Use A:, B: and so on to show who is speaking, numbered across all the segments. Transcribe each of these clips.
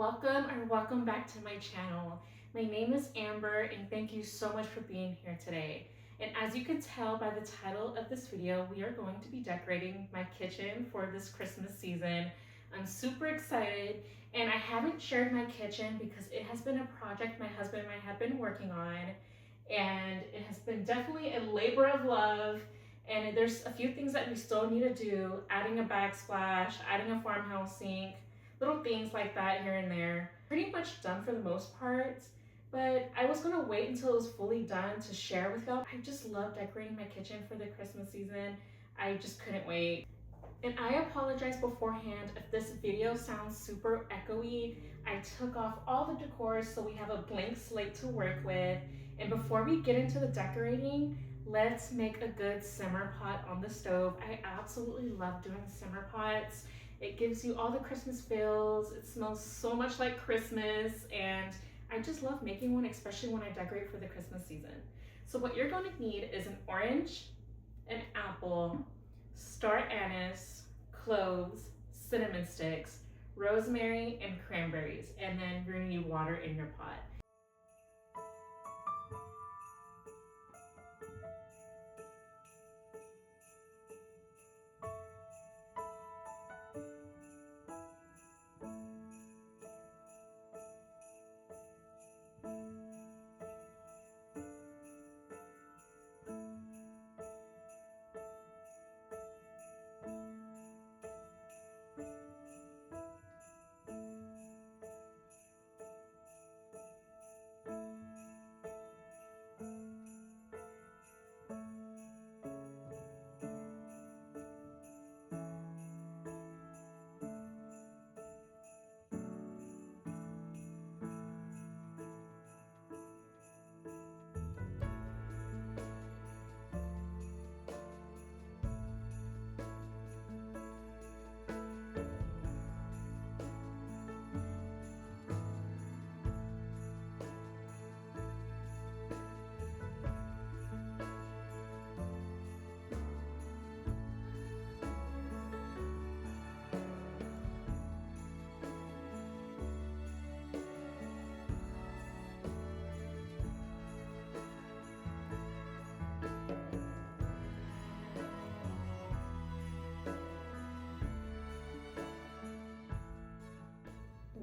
A: welcome back to my channel. My name is Amber and thank you so much for being here today. And as you can tell by the title of this video, we are going to be decorating my kitchen for this Christmas season. I'm super excited, and I haven't shared my kitchen because it has been a project my husband and I have been working on, and it has been definitely a labor of love. And there's a few things that we still need to do, adding a backsplash, adding a farmhouse sink, little things like that here and there. Pretty much done for the most part, but I was gonna wait until it was fully done to share with y'all. I just love decorating my kitchen for the Christmas season. I just couldn't wait. And I apologize beforehand if this video sounds super echoey. I took off all the decors so we have a blank slate to work with. And before we get into the decorating, let's make a good simmer pot on the stove. I absolutely love doing simmer pots. It gives you all the Christmas feels. It smells so much like Christmas, and I just love making one, especially when I decorate for the Christmas season. So what you're going to need is an orange, an apple, star anise, cloves, cinnamon sticks, rosemary, and cranberries. And then you're going to need water in your pot.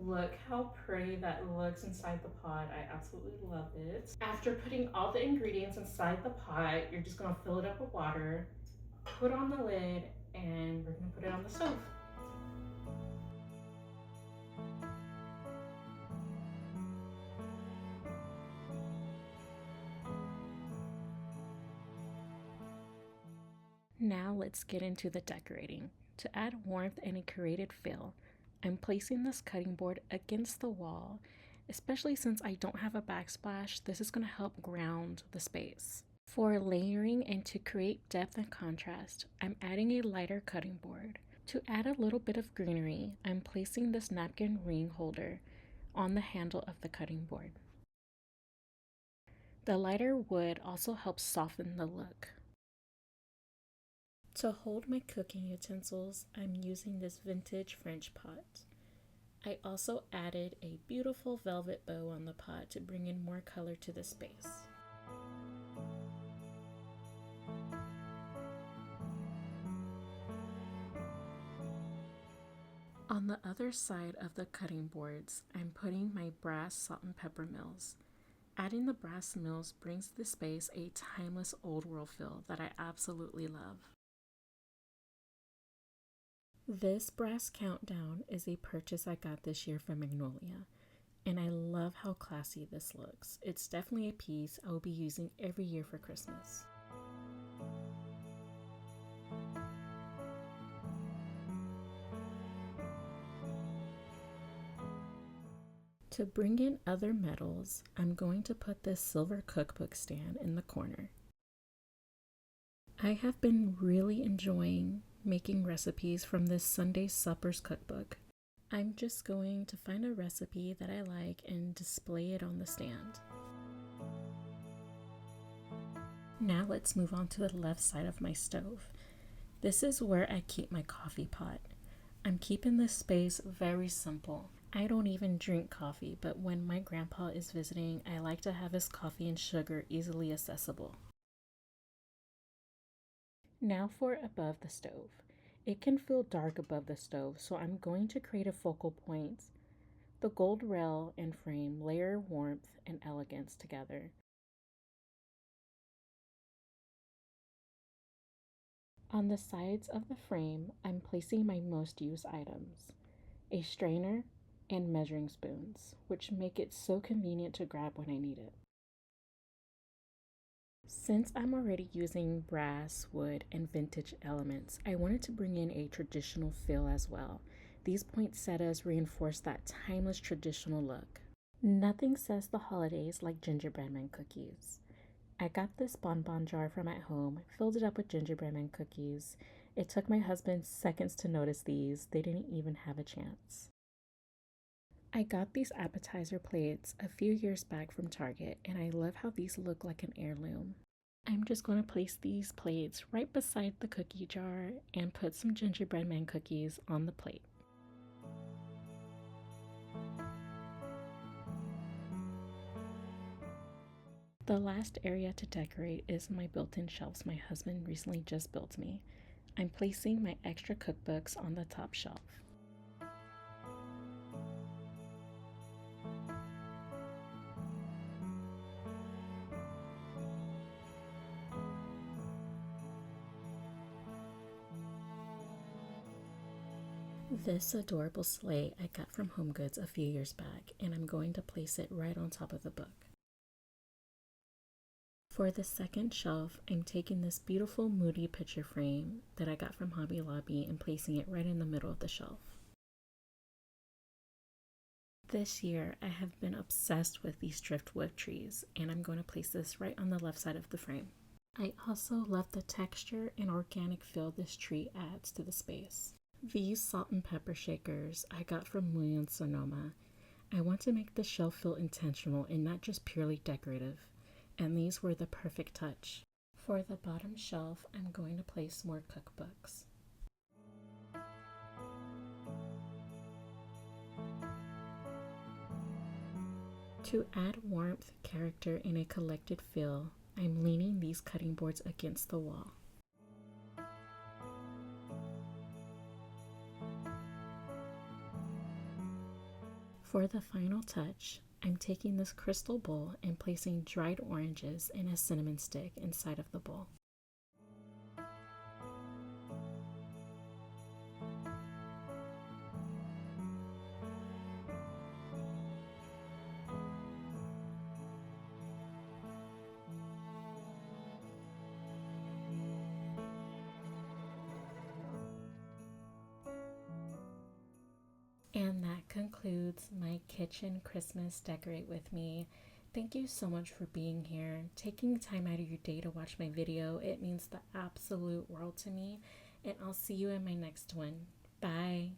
A: Look how pretty that looks inside the pot. I absolutely love it. After putting all the ingredients inside the pot, you're just gonna fill it up with water, put on the lid, and we're gonna put it on the stove.
B: Now let's get into the decorating. To add warmth and a curated feel, I'm placing this cutting board against the wall, especially since I don't have a backsplash. This is going to help ground the space. For layering and to create depth and contrast, I'm adding a lighter cutting board. To add a little bit of greenery, I'm placing this napkin ring holder on the handle of the cutting board. The lighter wood also helps soften the look. To hold my cooking utensils, I'm using this vintage French pot. I also added a beautiful velvet bow on the pot to bring in more color to the space. On the other side of the cutting boards, I'm putting my brass salt and pepper mills. Adding the brass mills brings the space a timeless old world feel that I absolutely love. This brass countdown is a purchase I got this year from Magnolia, and I love how classy this looks. It's definitely a piece I will be using every year for Christmas. To bring in other metals, I'm going to put this silver cookbook stand in the corner. I have been really enjoying making recipes from this Sunday Suppers cookbook. I'm just going to find a recipe that I like and display it on the stand. Now let's move on to the left side of my stove. This is where I keep my coffee pot. I'm keeping this space very simple. I don't even drink coffee, but when my grandpa is visiting, I like to have his coffee and sugar easily accessible. Now for above the stove. It can feel dark above the stove, so I'm going to create a focal point. The gold rail and frame layer warmth and elegance together. On the sides of the frame, I'm placing my most used items, a strainer and measuring spoons, which make it so convenient to grab when I need it. Since I'm already using brass, wood, and vintage elements, I wanted to bring in a traditional feel as well. These poinsettias reinforce that timeless traditional look. Nothing says the holidays like gingerbread man cookies. I got this bonbon jar from at home, filled it up with gingerbread man cookies. It took my husband seconds to notice these, they didn't even have a chance. I got these appetizer plates a few years back from Target, and I love how these look like an heirloom. I'm just going to place these plates right beside the cookie jar and put some gingerbread man cookies on the plate. The last area to decorate is my built-in shelves my husband recently just built me. I'm placing my extra cookbooks on the top shelf. This adorable sleigh I got from HomeGoods a few years back, and I'm going to place it right on top of the book. For the second shelf, I'm taking this beautiful moody picture frame that I got from Hobby Lobby and placing it right in the middle of the shelf. This year, I have been obsessed with these driftwood trees, and I'm going to place this right on the left side of the frame. I also love the texture and organic feel this tree adds to the space. These salt and pepper shakers I got from Sonoma. I want to make the shelf feel intentional and not just purely decorative, and these were the perfect touch. For the bottom shelf, I'm going to place more cookbooks. To add warmth, character, and a collected feel, I'm leaning these cutting boards against the wall. For the final touch, I'm taking this crystal bowl and placing dried oranges and a cinnamon stick inside of the bowl. And that concludes my kitchen Christmas decorate with me. Thank you so much for being here, taking time out of your day to watch my video. It means the absolute world to me, and I'll see you in my next one. Bye.